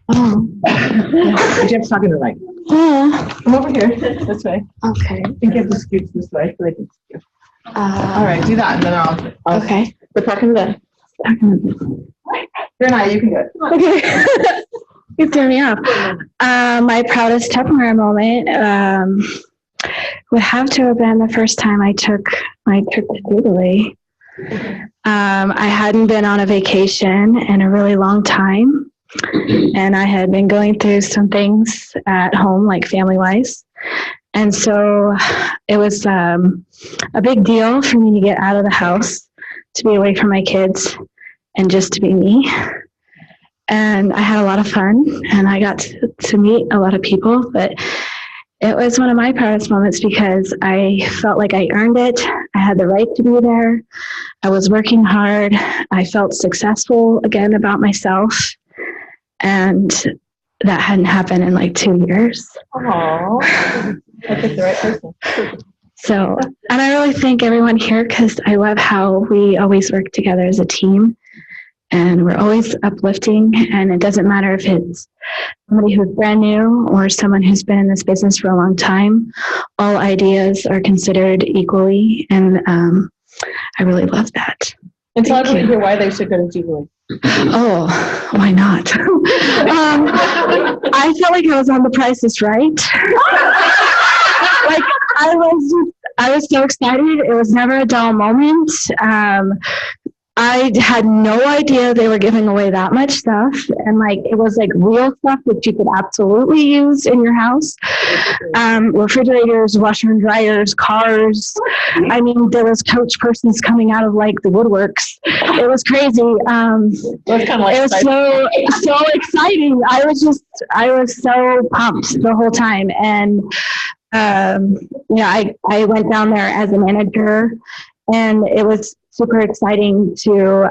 Oh. Yeah. You have to talk in the mic. Come over here. This way. Okay. I think you have to scoot this way so they can see you. All right, do that, and then I'll Okay. But talk in the You're not, you can do it. Okay. You threw me off. My proudest Tupperware moment would have to have been the first time I took my trip to Italy. I hadn't been on a vacation in a really long time, and I had been going through some things at home, like family-wise. And so it was a big deal for me to get out of the house, to be away from my kids, and just to be me. And I had a lot of fun, and I got to meet a lot of people, but it was one of my proudest moments because I felt like I earned it. I had the right to be there. I was working hard. I felt successful again about myself. And that hadn't happened in like 2 years. Aww. I picked the right person. So, and I really thank everyone here because I love how we always work together as a team. And we're always uplifting, and it doesn't matter if it's somebody who's brand new or someone who's been in this business for a long time. All ideas are considered equally, and I really love that. And so I want to hear why they should go to Jubilee. Oh, why not? I felt like I was on The Price is Right. Like I was so excited. It was never a dull moment. I had no idea they were giving away that much stuff, and like it was like real stuff that you could absolutely use in your house. Refrigerators, washer and dryers, cars. I mean, there was coach persons coming out of like the woodworks. It was crazy. It was so exciting. I was so pumped the whole time, and I went down there as a manager, and it was super exciting to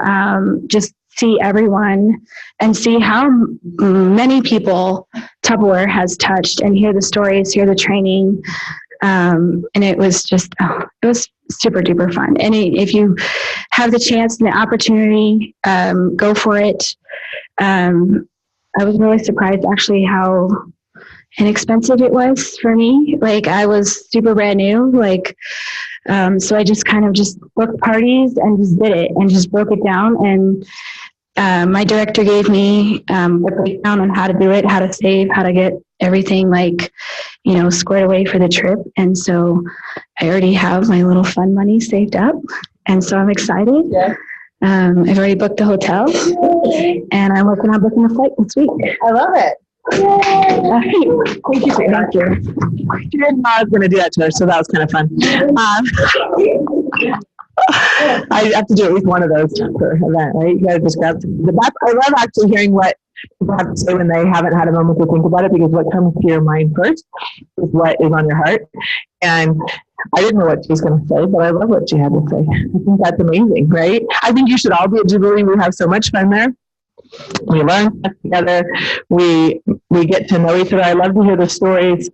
just see everyone and see how many people Tupperware has touched and hear the stories, hear the training. And it was just, it was super duper fun. And if you have the chance and the opportunity, go for it. I was really surprised actually how inexpensive it was for me. Like I was super brand new, so I just kind of just booked parties and just did it and just broke it down. And my director gave me a breakdown on how to do it, how to save, how to get everything squared away for the trip. And so I already have my little fun money saved up. And so I'm excited. Yeah. I've already booked the hotel, and I'm working on booking a flight this week. I love it. Thank you. Thank you. She didn't know I was going to do that to her, so that was kind of fun. I have to do at least one of those per event, right? You got to just grab I love actually hearing what people have to say when they haven't had a moment to think about it, because what comes to your mind first is what is on your heart. And I didn't know what she was going to say, but I love what she had to say. I think that's amazing, right? I think you should all be at Jubilee. We have so much fun there. We learn together. We get to know each other. I love to hear the stories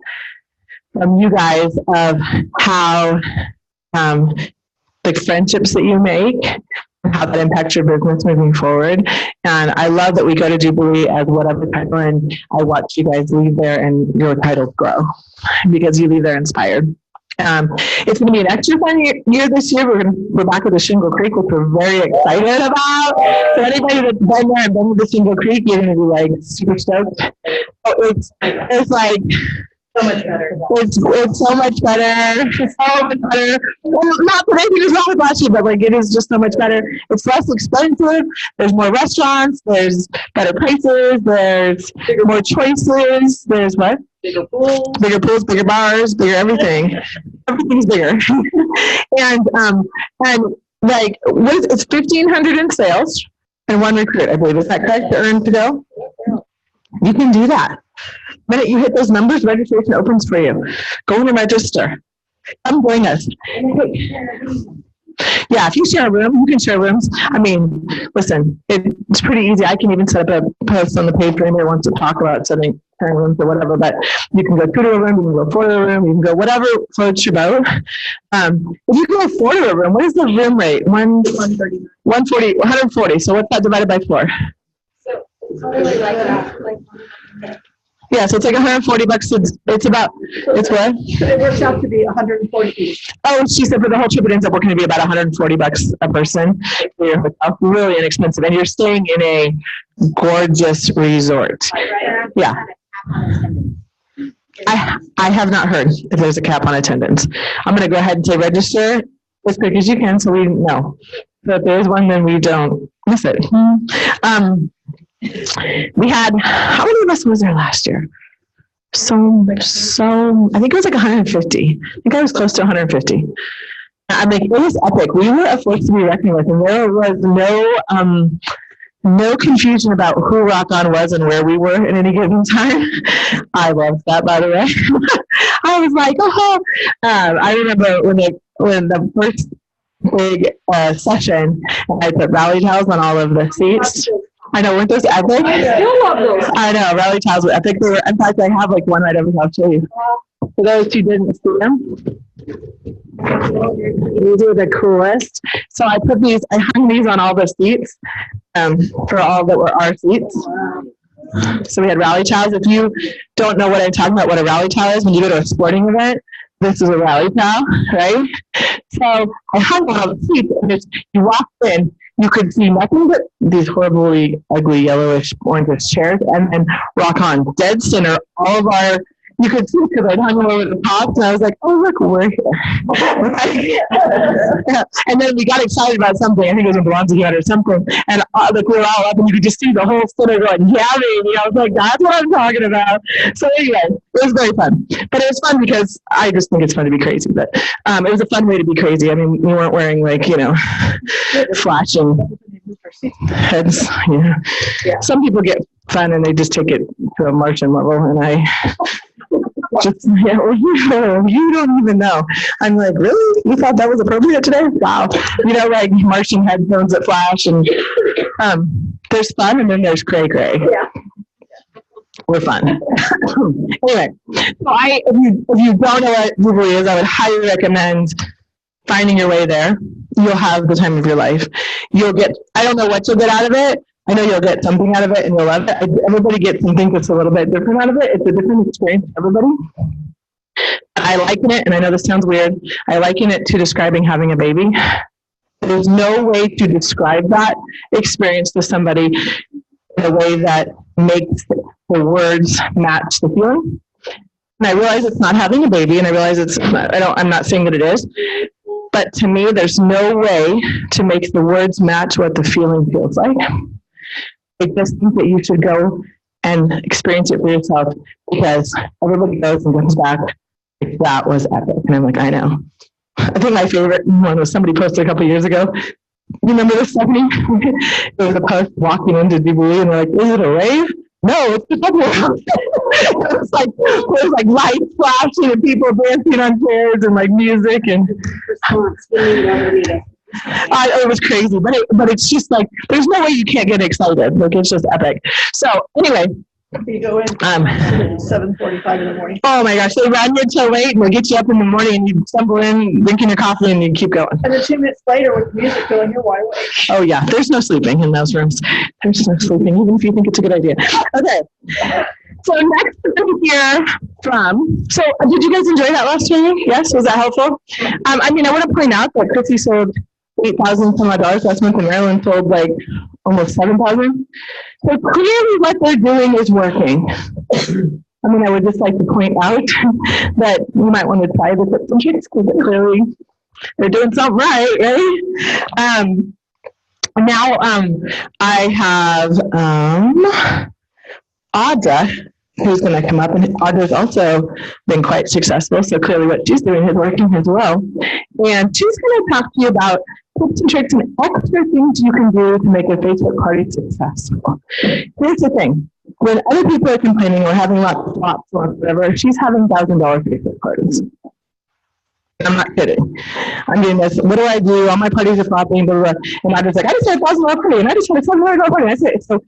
from you guys of how the friendships that you make and how that impacts your business moving forward. And I love that we go to Jubilee as whatever title, and I watch you guys leave there and your titles grow because you leave there inspired. It's going to be an extra fun year this year. We're back at the Shingle Creek, which we're very excited about. So anybody that's been there and been to the Shingle Creek, you're going to be like super stoked. It's like so much better. It's so much better. It's so much better. Well, not that anything is wrong with last year, but like it is just so much better. It's less expensive. There's more restaurants. There's better prices. There's more choices. There's what? Bigger pools, bigger bars, bigger everything. Everything's bigger. and like it's $1,500 in sales and one recruit, I believe. Is that correct? To earn to go? You can do that. The minute you hit those numbers, registration opens for you. Go in and register. Come join us. Yeah, if you share a room, you can share rooms. I mean, listen, it's pretty easy. I can even set up a post on the page for anybody who wants to talk about sharing rooms or whatever, but you can go 2 to a room, you can go 4 to a room, you can go whatever floats your boat. If you go 4 to a room, what is the room rate? 140. So what's that divided by 4? Yeah, so it's like $140. It's about, it's what? It works out to be 140 each. Oh, she said for the whole trip it ends up working to be about $140 a person for your hotel. Really inexpensive. And you're staying in a gorgeous resort. Yeah. I have not heard if there's a cap on attendance. I'm going to go ahead and say register as quick as you can so we know. So if there's one, then we don't miss it. We had, how many of us was there last year? So, I think it was like 150. I think I was close to 150. I'm like, it was epic. We were a force to be reckoned with, and there was no confusion about who Rock On was and where we were at any given time. I loved that, by the way. I was like, oh, I remember when the first big session, I put rally towels on all of the seats. I know, weren't those epic? I still love those. I know, rally towels were epic. They were, in fact, I have like one right over here. I'll show you. For those who didn't see them, these were the coolest. So I hung these on all the seats for all that were our seats. So we had rally towels. If you don't know what I'm talking about, what a rally towel is, when you go to a sporting event, this is a rally towel, right? So I hung on all the seats, and just, you walked in, you could see nothing but these horribly ugly yellowish orangish chairs, and then Rock On dead center. All of our, you could see because I'd hung over the tops, and I was like, oh look, we're here. And then we got excited about something. I think it was a Blondie yet or something, and like we were all up, and you could just see the whole center going yamming. I was like, that's what I'm talking about. So anyway, it was very fun. But it was fun because I just think it's fun to be crazy. But it was a fun way to be crazy. I mean, we weren't wearing like, flashing heads. Yeah. Some people get fun and they just take it to a Martian level, and I just, you don't even know. I'm like, really? You thought that was appropriate today? Wow. Like Martian headphones that flash, and there's fun, and then there's cray. Yeah. We're fun. Anyway, so if you don't know what Jubilee is, I would highly recommend finding your way there. You'll have the time of your life. I don't know what you'll get out of it. I know you'll get something out of it and you'll love it. Everybody gets something that's a little bit different out of it. It's a different experience for everybody. I liken it, and I know this sounds weird, I liken it to describing having a baby. There's no way to describe that experience to somebody in a way that makes the words match the feeling. And I realize it's not having a baby, and I realize I'm not saying that it is. But to me, there's no way to make the words match what the feeling feels like. I just think that you should go and experience it for yourself, because everybody goes and comes back. That was epic. And I'm like, I know. I think my favorite one was somebody posted a couple of years ago. You remember this, Stephanie? It was a post walking into Jubilee, and they're like, is it a rave? No, it's the double. It was like lights flashing and people dancing on chairs and like music and it was crazy. But it's just like, there's no way you can't get excited. Like, it's just epic. So anyway. You go in 7:45 in the morning. Oh my gosh, they run you till late, and they'll get you up in the morning, and you stumble in, drinking your coffee, and you keep going. And then 2 minutes later, with music going, you're wide awake. Oh yeah, there's no sleeping in those rooms. There's no sleeping, even if you think it's a good idea. Okay, so next we're hear from. So did you guys enjoy that last training? Yes, was that helpful? I want to point out that Chrissy sold $8,000 some odd dollars last month, and Marilyn sold like almost $7,000. So clearly what they're doing is working. I would just like to point out that you might want to try the tips and tricks, because clearly they're doing something right? Now I have Audra, who's going to come up, and Audra's also been quite successful, so clearly what she's doing is working as well. And she's going to talk to you about tips and tricks and extra things you can do to make a Facebook party successful. Here's the thing. When other people are complaining or having lots of flops or whatever, she's having $1,000 Facebook parties. I'm not kidding. I'm doing this. What do I do? All my parties are flopping, blah, blah, blah. And I'm just like, I just had a $1,000 party, and I just had a $700 party. That's it. So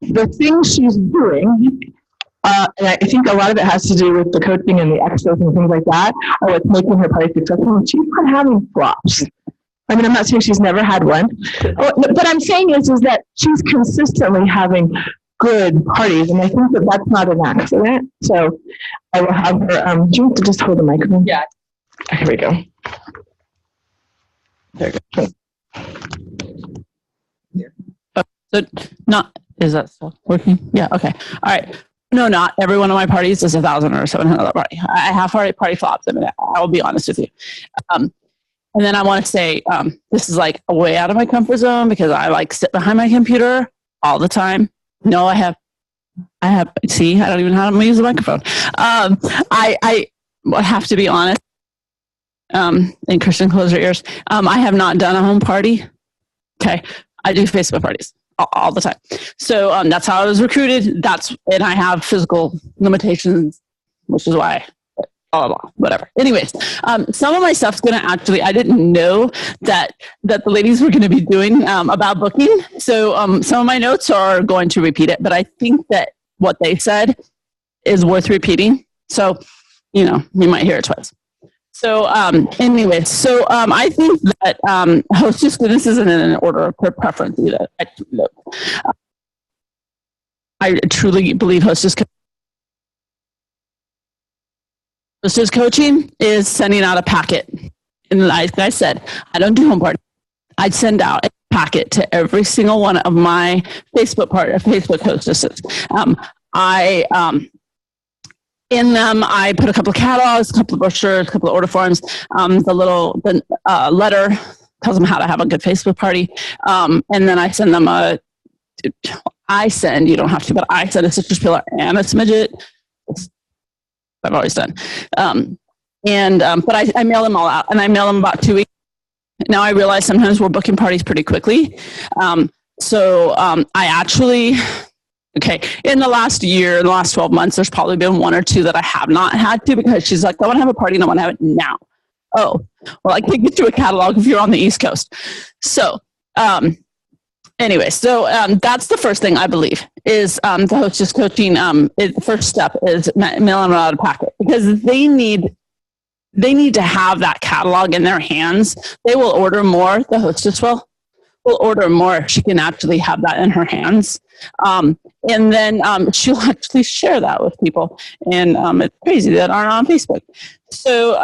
the things she's doing, and I think a lot of it has to do with the coaching and the extras and things like that, are what's making her party successful. And she's not having flops. I mean, I'm not saying she's never had one. But I'm saying is that she's consistently having good parties. And I think that that's not an accident. So I will have her, do you want to just hold the microphone? Yeah. Here we go. There you go. So not, is that still working? Yeah, okay. All right. No, not every one of my parties is $1,000 or $700 party. I have party flops. I mean, I will be honest with you. And then I want to say, this is like way out of my comfort zone because I like sit behind my computer all the time. No, I have, see, I don't even know how to use the microphone. I have to be honest. And Kristen, close your ears. I have not done a home party. Okay. I do Facebook parties all the time. So that's how I was recruited. And I have physical limitations, which is why, blah, blah, blah, whatever. Anyways, some of my stuff's going to actually, I didn't know that the ladies were going to be doing about booking. So some of my notes are going to repeat it, but I think that what they said is worth repeating. So, you might hear it twice. So anyway, so I think that hostess, this isn't in an order of preference either. I truly believe hostess coaching is sending out a packet. And like I said, I don't do home parties. I'd send out a packet to every single one of my Facebook hostesses. In them, I put a couple of catalogs, a couple of brochures, a couple of order forms. The letter tells them how to have a good Facebook party. And then I send them you don't have to, but I send a citrus peeler and a smidget. I've always done. But I mail them all out, and I mail them about 2 weeks. Now I realize sometimes we're booking parties pretty quickly. So I actually... Okay, in the last 12 months, there's probably been one or two that I have not had to because she's like, I want to have a party and I want to have it now. Oh, well, I can't get you a catalog if you're on the East Coast. So anyway, so that's the first thing I believe is the hostess coaching. The first step is mailing them out a packet because they need to have that catalog in their hands. They will order more. The hostess will order more if she can actually have that in her hands. And then she'll actually share that with people. And it's crazy that aren't on Facebook. So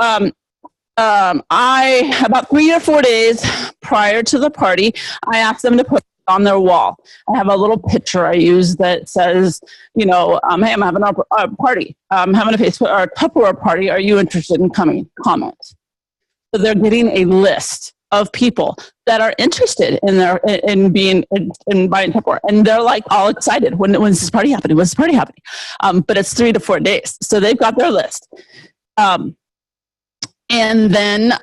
about 3 or 4 days prior to the party, I asked them to put it on their wall. I have a little picture I use that says, hey, I'm having a party. I'm having a Facebook or a Tupperware party. Are you interested in coming? Comment. So they're getting a list of people that are interested in buying Tupperware, and they're like all excited. When's this party happening? When's this party happening? But it's 3 to 4 days, so they've got their list. And then,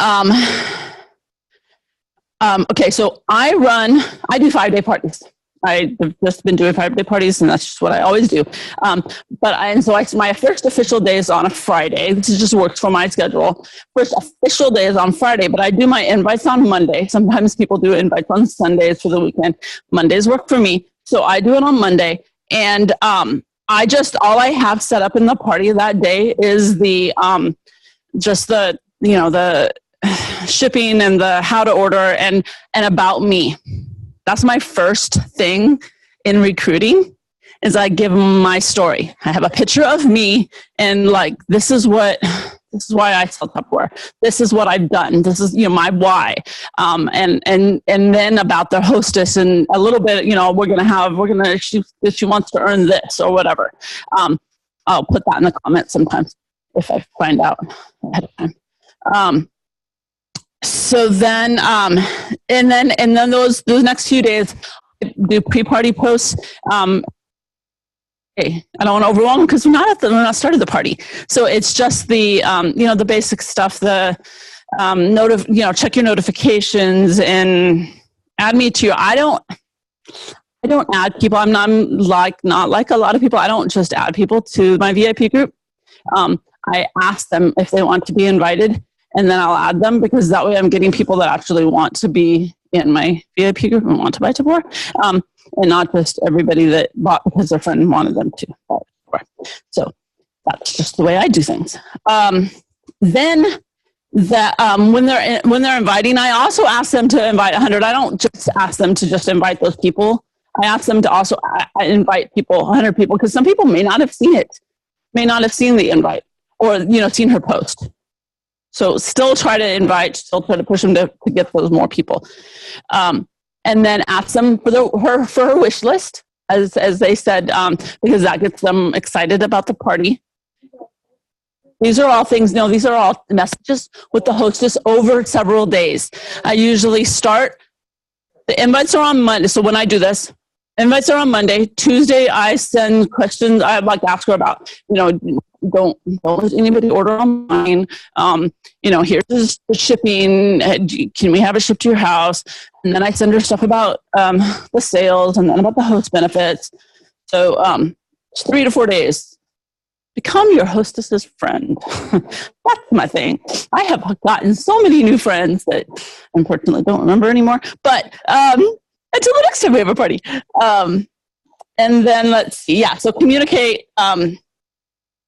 okay, so I do 5-day parties. I've just been doing 5-day parties, and that's just what I always do. My first official day is on a Friday. This just works for my schedule. First official day is on Friday, but I do my invites on Monday. Sometimes people do invites on Sundays for the weekend. Mondays work for me, so I do it on Monday. And all I have set up in the party that day is the shipping and the how to order and about me. That's my first thing in recruiting is I give them my story. I have a picture of me and like, this is why I sell Tupperware. This is what I've done. This is, my why. And then about the hostess and a little bit, she wants to earn this or whatever. I'll put that in the comments sometimes if I find out ahead of time. So then, and then those next few days, I do pre-party posts. I don't want to overwhelm them because we're not started the party. So it's just the, the basic stuff, the check your notifications and add me to your, I don't add people. I'm not like a lot of people. I don't just add people to my VIP group. I ask them if they want to be invited. And then I'll add them because that way I'm getting people that actually want to be in my VIP group and want to buy Tupperware, and not just everybody that bought because their friend wanted them to buy Tupperware. So that's just the way I do things. Then that when they're inviting, I also ask them to invite 100. I don't just ask them to just invite those people. I ask them to also invite people, 100 people, because some people may not have seen it, may not have seen the invite, or seen her post. So still try to invite, still try to push them to get those more people, and then ask them for her wish list, as they said, because that gets them excited about the party. These are all things, these are all messages with the hostess over several days. I usually start, the invites are on Monday. So when I do this, invites are on Monday. Tuesday, I send questions. I'd like to ask her about, don't let anybody order online. Here's the shipping. Can we have it shipped to your house? And then I send her stuff about the sales, and then about the host benefits. So it's 3 to 4 days. Become your hostess's friend. That's my thing. I have gotten so many new friends that unfortunately don't remember anymore. But until the next time we have a party. And then let's see. Yeah, so communicate. And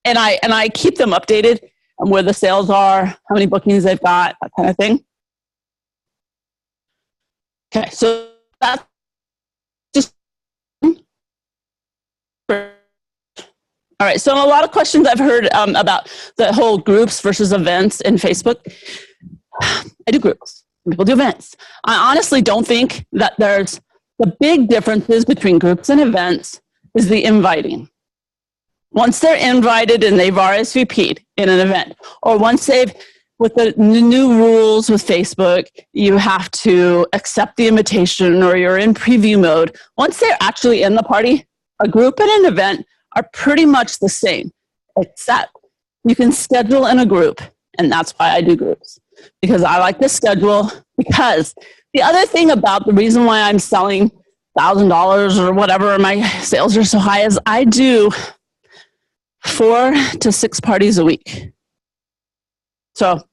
I keep them updated on where the sales are, how many bookings they've got, that kind of thing. Okay, so that's just. All right, so a lot of questions I've heard about the whole groups versus events in Facebook. I do groups. People do events. I honestly don't think that there's the big differences between groups and events is the inviting. Once they're invited and they've RSVP'd in an event, or once they've, with the new rules with Facebook, you have to accept the invitation or you're in preview mode. Once they're actually in the party, a group and an event are pretty much the same, except you can schedule in a group, and that's why I do groups, because I like to schedule. Because the other thing about the reason why I'm selling $1,000 or whatever, my sales are so high, is I do 4 to 6 parties a week. So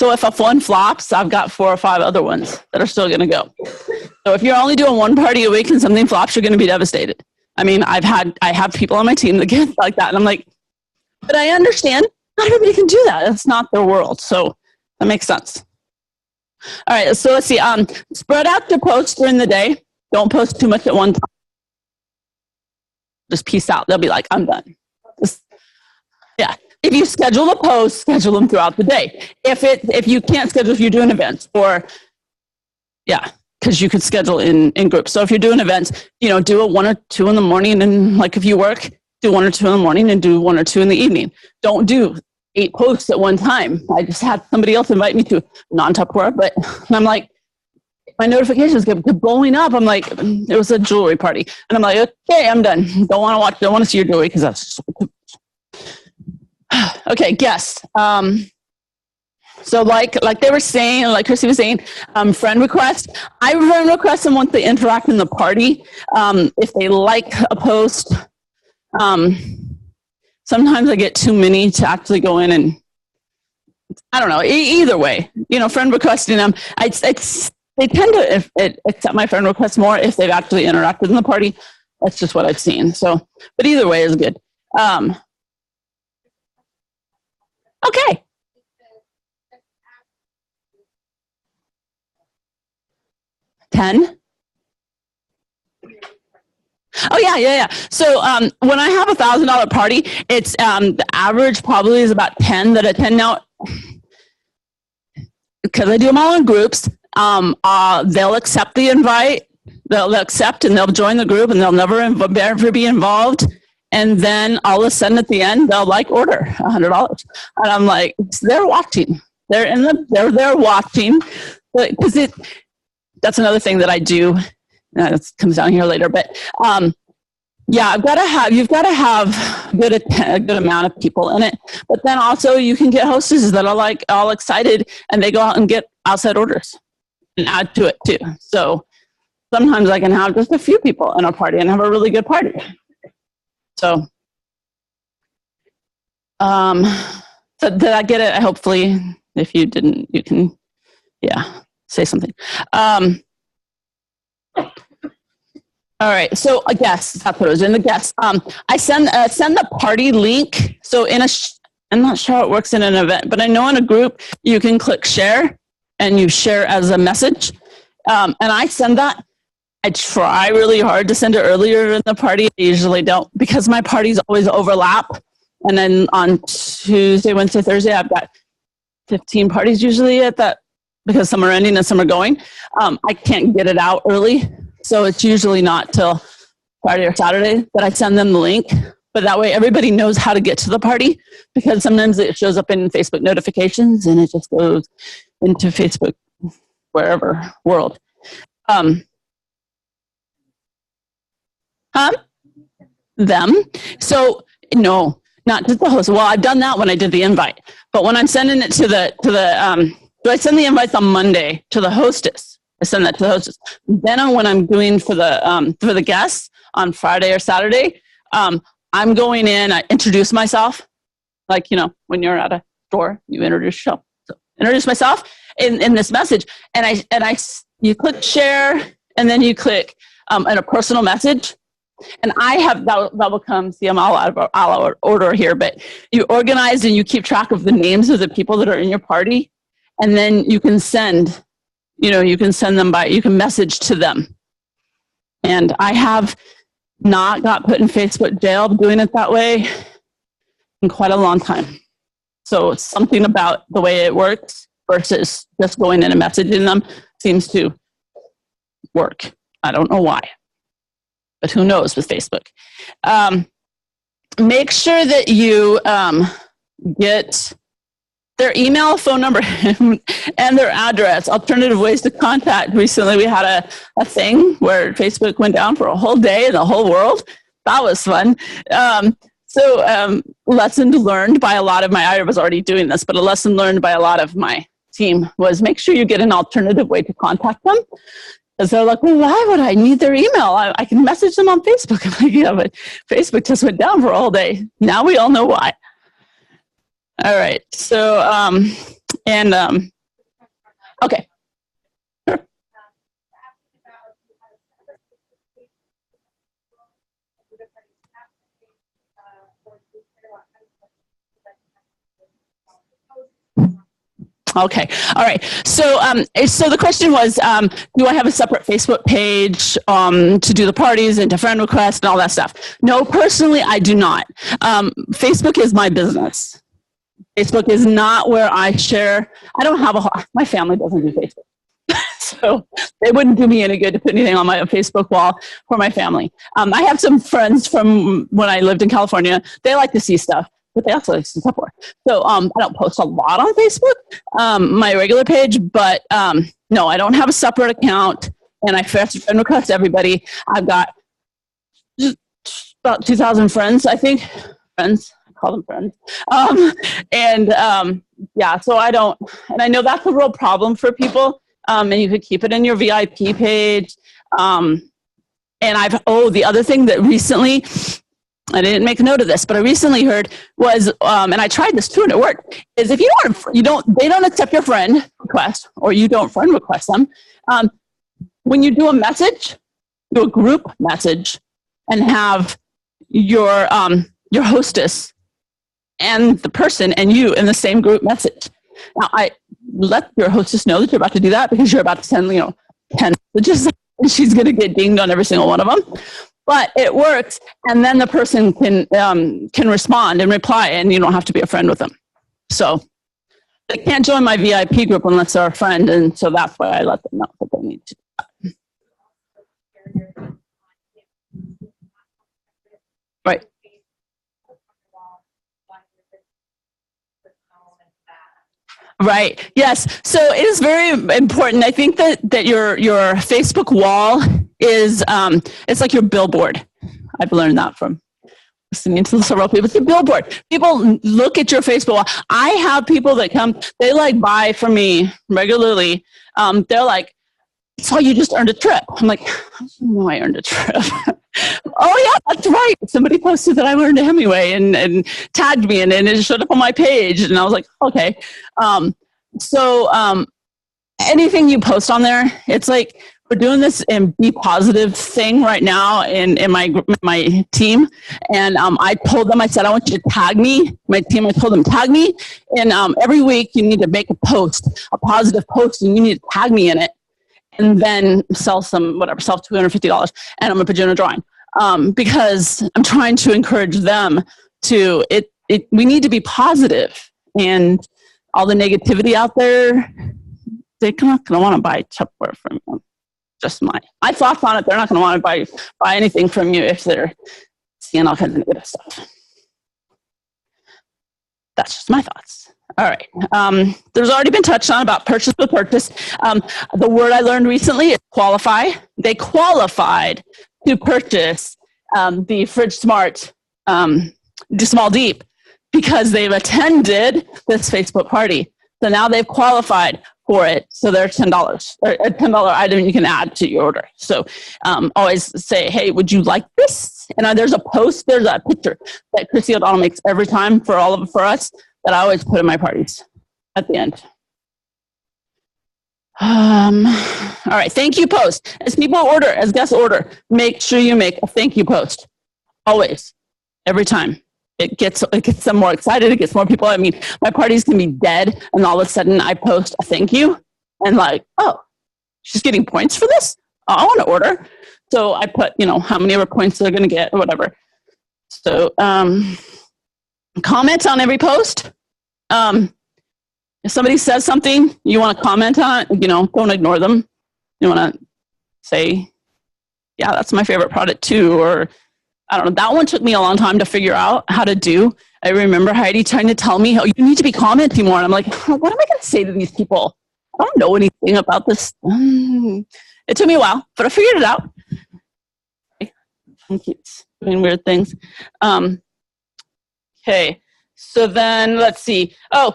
if a one flops, I've got 4 or 5 other ones that are still going to go. So if you're only doing 1 party a week and something flops, you're going to be devastated. I mean, I have people on my team that get like that, and I'm like, but I understand not everybody can do that. It's not their world, so that makes sense. All right, so let's see. Spread out your posts during the day. Don't post too much at one time. Just peace out. They'll be like, I'm done. Yeah. If you schedule the posts, schedule them throughout the day. If you can't schedule, if you're doing events, or yeah. Because you could schedule in groups. So if you're doing events, do it 1 or 2 in the morning, and like if you work, do 1 or 2 in the morning and do 1 or 2 in the evening. Don't do 8 posts at one time. I just had somebody else invite me to non-Tupperware, but I'm like, my notifications kept blowing up. I'm like, it was a jewelry party, and I'm like, okay, I'm done. Don't want to see your jewelry because that's just okay. Guests. So like they were saying, like Chrissy was saying, friend request. I friend request them once they interact in the party. If they like a post, sometimes I get too many to actually go in and, I don't know, either way, friend requesting them. They tend to accept my friend requests more if they've actually interacted in the party. That's just what I've seen. So, but either way is good. Okay. $10. Oh yeah. So when I have $1,000 party, it's the average probably is about 10 that attend now, because I do them all in groups. They'll accept the invite, they'll accept, and they'll join the group, and they'll never be involved. And then all of a sudden at the end, they'll order $100, and I'm like, they're watching. They're watching, because that's another thing that I do. It comes down here later, but yeah, you've got to have a good amount of people in it. But then also you can get hostesses that are all excited, and they go out and get outside orders and add to it too. So sometimes I can have just a few people in a party and have a really good party. So, so did I get it? Hopefully, if you didn't, you can, say something. All right, so a guest, that's what I was doing, the guest. I send the party link. So I'm not sure how it works in an event, but I know in a group you can click share and you share as a message. And I send that. I try really hard to send it earlier in the party. I usually don't because my parties always overlap. And then on Tuesday, Wednesday, Thursday, I've got 15 parties usually at that because some are ending and some are going. I can't get it out early. So it's usually not till Friday or Saturday that I send them the link. But that way everybody knows how to get to the party because sometimes it shows up in Facebook notifications and it just goes into Facebook wherever world. Them. So no, not just the host. Well, I've done that when I did the invite, but when I'm sending it do I send the invites on Monday to the hostess? I send that to the hostess. Then when I'm doing for the guests on Friday or Saturday, I'm going in, I introduce myself. Like, when you're at a store, you introduce yourself. So introduce myself in this message. And you click share and then you click in a personal message. And I have, that will come, see, I'm all out of order here, but you organize and you keep track of the names of the people that are in your party. And then you can send, you can send them you can message to them. And I have not got put in Facebook jail doing it that way in quite a long time. So it's something about the way it works versus just going in and messaging them seems to work. I don't know why, but who knows with Facebook. Make sure that you get their email, phone number, and their address. Alternative ways to contact. Recently, we had a thing where Facebook went down for a whole day in the whole world. That was fun. Lesson learned by a lot of I was already doing this, but a lesson learned by a lot of my team was make sure you get an alternative way to contact them. Because they're like, well, why would I need their email? I can message them on Facebook. I'm like, yeah, but Facebook just went down for a whole day. Now we all know why. All right. So, okay. Sure. Okay. All right. So, so the question was, do I have a separate Facebook page to do the parties and to friend requests and all that stuff? No, personally, I do not. Facebook is my business. Facebook is not where I share. I don't have my family doesn't do Facebook. So it wouldn't do me any good to put anything on my Facebook wall for my family. I have some friends from when I lived in California. They like to see stuff, but they also like to see stuff more. So I don't post a lot on Facebook, my regular page, but no, I don't have a separate account, and I friend request everybody. I've got just about 2,000 friends, I think. Friends. Call them friends. Yeah, so I don't, and I know that's a real problem for people. And you could keep it in your VIP page. And the other thing that recently, I didn't make a note of this, but I recently heard was, and I tried this too and it worked, is if they don't accept your friend request or you don't friend request them, when you do a message, do a group message and have your hostess and the person and you in the same group message. Now, I let your hostess know that you're about to do that because you're about to send, 10 messages and she's going to get dinged on every single one of them. But it works, and then the person can respond and reply, and you don't have to be a friend with them. So they can't join my VIP group unless they're a friend, and so that's why I let them know that they need to do that. Right. Right. Yes. So it is very important. I think that your Facebook wall is it's like your billboard. I've learned that from listening to several people. It's your billboard. People look at your Facebook wall. I have people that come. They buy from me regularly. They're like, "So you just earned a trip." I'm like, "How do you know I earned a trip?" Oh yeah, that's right. Somebody posted that I learned a Hemingway and tagged me, and it showed up on my page, and I was like, okay. So anything you post on there, it's like we're doing this and be positive thing right now in my team. And I told them, I said, I want you to tag me, my team. I told them, tag me. And every week you need to make a post, a positive post, and you need to tag me in it. And then sell $250. And I'm going to put you in a drawing. Because I'm trying to encourage them to, we need to be positive. And all the negativity out there, they're not going to want to buy Tupperware from you. Just my thoughts on it. They're not going to want to buy anything from you if they're seeing all kinds of negative stuff. That's just my thoughts. All right. There's already been touched on about purchase with purchase. The word I learned recently is qualify. They qualified to purchase the Fridge Smart Small Deep because they've attended this Facebook party. So now they've qualified for it. So they're $10 or a $10 item you can add to your order. So always say, hey, would you like this? And there's a picture that Chrissy O'Donnell makes every time for us that I always put in my parties at the end. All right, thank you post. As people order, as guests order, make sure you make a thank you post. Always, every time. It gets them more excited. It gets more people. I mean, my parties can be dead, and all of a sudden I post a thank you, and like, oh, she's getting points for this? Oh, I want to order. So I put, how many of her points they're going to get or whatever. So comment on every post. If somebody says something you want to comment on, don't ignore them. You want to say, yeah, that's my favorite product too, or I don't know. That one took me a long time to figure out how to do. I remember Heidi trying to tell me, oh, you need to be commenting more. And I'm like, what am I going to say to these people? I don't know anything about this. It took me a while, but I figured it out. I keep doing weird things. Okay. So then let's see. So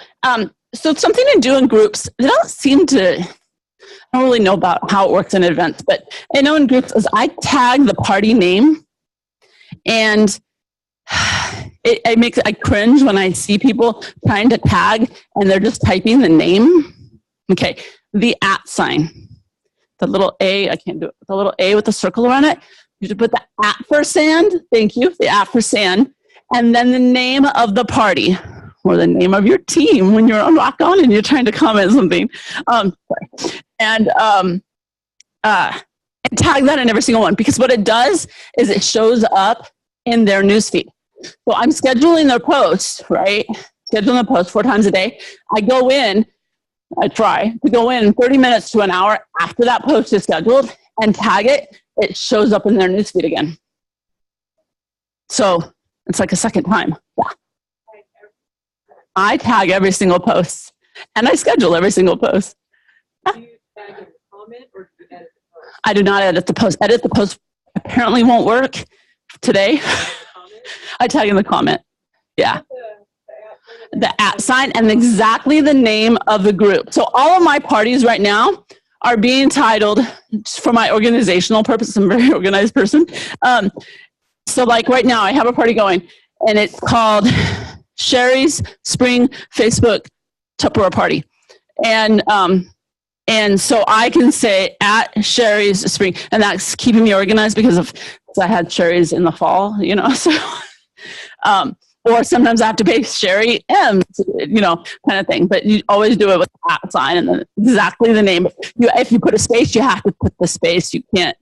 something to do in groups. They don't seem to, I don't really know about how it works in events, but I know in groups is I tag the party name. And I cringe when I see people trying to tag and they're just typing the name. Okay, the @ sign, the little A, I can't do it, the little A with the circle around it. You should put the @ for sand, thank you, the @ for sand, and then the name of the party or the name of your team when you're on Rock On and you're trying to comment something. And tag that in every single one, because what it does is it shows up in their newsfeed. So I'm scheduling their posts, right? Scheduling the post 4 times a day. I try to go in 30 minutes to an hour after that post is scheduled and tag it. It shows up in their newsfeed again. So it's like a second time. Yeah. I tag every single post and I schedule every single post. Do you tag in the comment or do you edit the post? I do not edit the post. Edit the post apparently won't work today. I tag in the comment. Yeah. The @ sign and exactly the name of the group. So all of my parties right now are being titled, for my organizational purpose, I'm a very organized person. So like right now I have a party going and it's called Sherry's Spring Facebook Tupperware Party. And so I can say @ Sherry's Spring, and that's keeping me organized because I had Sherry's in the fall, so, or sometimes I have to pay Sherry M, kind of thing, but you always do it with the @ sign and then exactly the name. If you put a space, you have to put the space. You can't.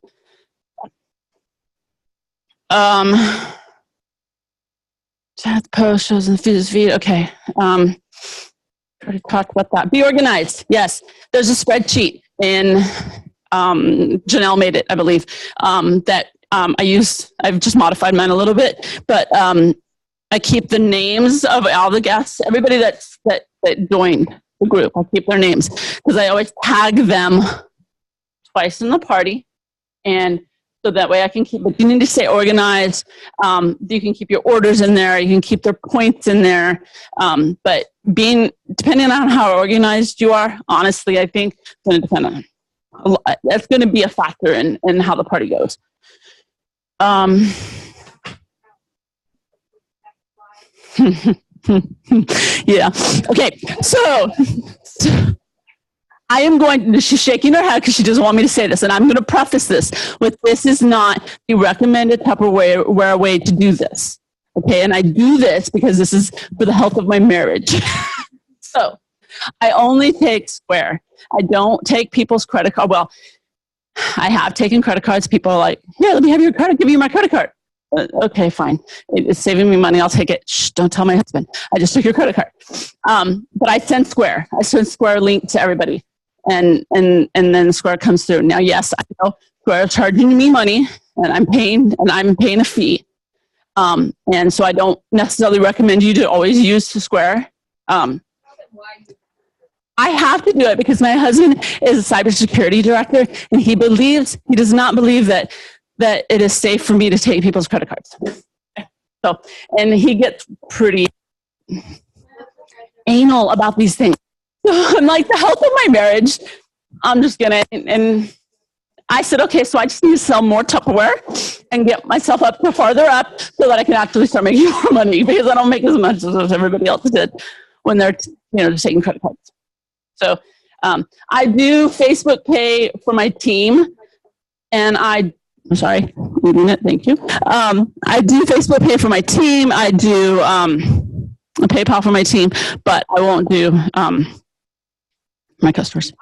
Chat post shows in the feed. Okay. Already talked about that. Be organized. Yes. There's a spreadsheet in, Janelle made it, I believe, that I use. I've just modified mine a little bit, but I keep the names of all the guests, everybody that joined the group. I'll keep their names because I always tag them twice in the party. And so that way I can keep, but you need to stay organized. You can keep your orders in there. You can keep their points in there. But depending on how organized you are, honestly, I think it's going to depend on, that's going to be a factor in how the party goes. Yeah. Okay. So I am going, she's shaking her head because she doesn't want me to say this. And I'm going to preface this with, this is not the recommended Tupperware way to do this. Okay. And I do this because this is for the health of my marriage. So I only take Square. I don't take people's credit card. Well, I have taken credit cards. People are like, "Yeah, let me have your credit. Give you my credit card." Okay, fine. It's saving me money. I'll take it. Shh, don't tell my husband. I just took your credit card. But I send Square. I send Square link to everybody, and then Square comes through. Now, yes, I know Square is charging me money, and I'm paying a fee. And so I don't necessarily recommend you to always use Square. I have to do it because my husband is a cybersecurity director, and he does not believe that it is safe for me to take people's credit cards. So, and he gets pretty anal about these things. So I'm like, the health of my marriage, I'm just gonna, and I said, okay, so I just need to sell more Tupperware and get myself up to farther up so that I can actually start making more money, because I don't make as much as everybody else did when they're, just taking credit cards. So I do Facebook Pay for my team, and I'm sorry, reading it, thank you. I do Facebook Pay for my team. I do PayPal for my team, but I won't do my customers.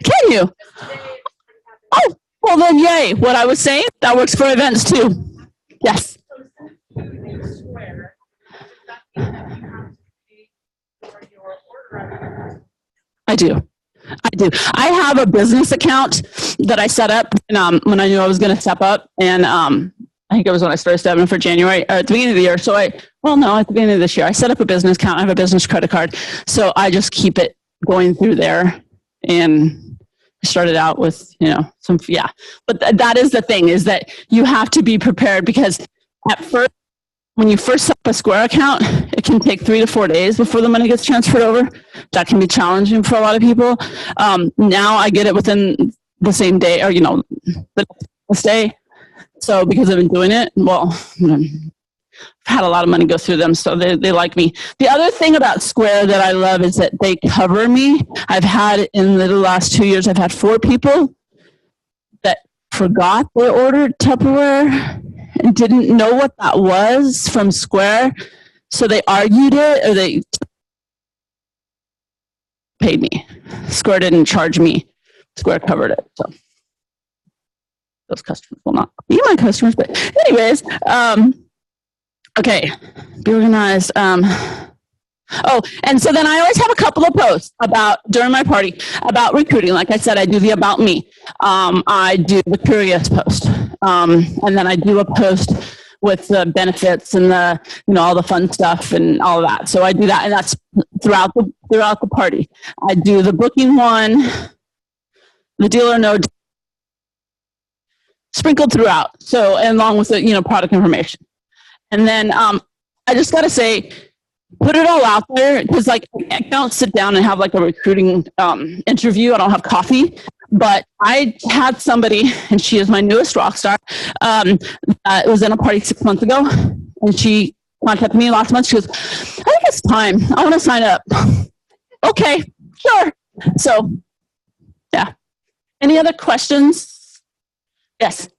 Can you? Oh, well then yay. What I was saying, that works for events too. Yes. I do. I have a business account that I set up when I knew I was going to step up. And I think it was when I started stepping for January, or at the beginning of the year. So at the beginning of this year, I set up a business account. I have a business credit card. So I just keep it going through there. And I started out with, But that is the thing, is that you have to be prepared, because at first, when you first set up a Square account, it can take 3 to 4 days before the money gets transferred over. That can be challenging for a lot of people. Now I get it within the same day, or, the next day. So because I've been doing it, I've had a lot of money go through them, so they like me. The other thing about Square that I love is that they cover me. I've had, in the last 2 years, I've had 4 people that forgot they ordered Tupperware and didn't know what that was from Square. So they argued it, or they paid me. Square didn't charge me. Square covered it. So those customers will not be my customers. But anyways, okay, be organized. And so then I always have a couple of posts during my party about recruiting. Like I said, I do the About Me. I do the Curious post. And then I do a post with the benefits and all the fun stuff and all of that. So I do that, and that's throughout the party. I do the booking one, the Deal or No, sprinkled throughout. So, and along with the, product information. And then I just got to say, put it all out there, because I don't sit down and have a recruiting interview. I don't have coffee, but I had somebody, and she is my newest rock star. It was in a party 6 months ago, and she contacted me last month. She goes, "I think it's time. I want to sign up." Okay, sure. So, yeah. Any other questions? Yes.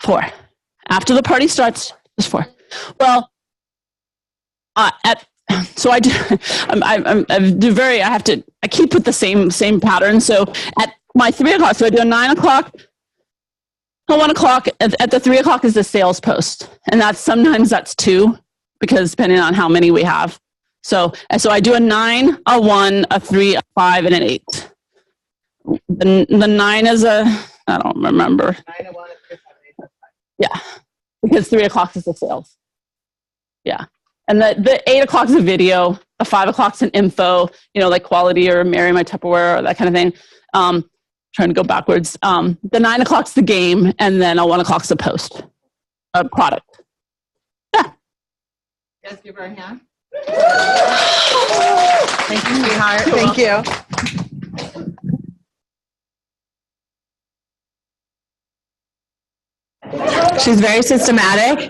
4. After the party starts, it's 4. Well, so I do. I keep with the same pattern. So at my 3 o'clock, so I do a 9 o'clock, a 1 o'clock. At the 3 o'clock is the sales post, and sometimes that's 2, because depending on how many we have. So I do a 9, a 1, a 3, a 5, and an 8. The 9 is I don't remember. 9, 1, 3, 5, 8. Yeah, because 3 o'clock is the sales. Yeah. And the 8 o'clock is a video. The 5 o'clock is an info, like quality or marry my Tupperware or that kind of thing. Trying to go backwards. The 9 o'clock is the game, and then a 1 o'clock is the post. Product. Yeah. Guys, give her a hand. Thank you, sweetheart. Thank you. She's very systematic,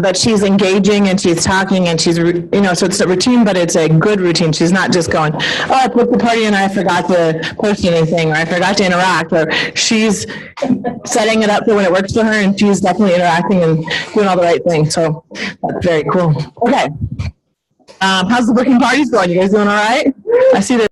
but she's engaging and she's talking and she's, so it's a routine, but it's a good routine. She's not just going, oh, I put the party and I forgot to post anything or I forgot to interact, or she's setting it up for when it works for her and she's definitely interacting and doing all the right things. So that's very cool. Okay. How's the working parties going? You guys doing all right? I see that.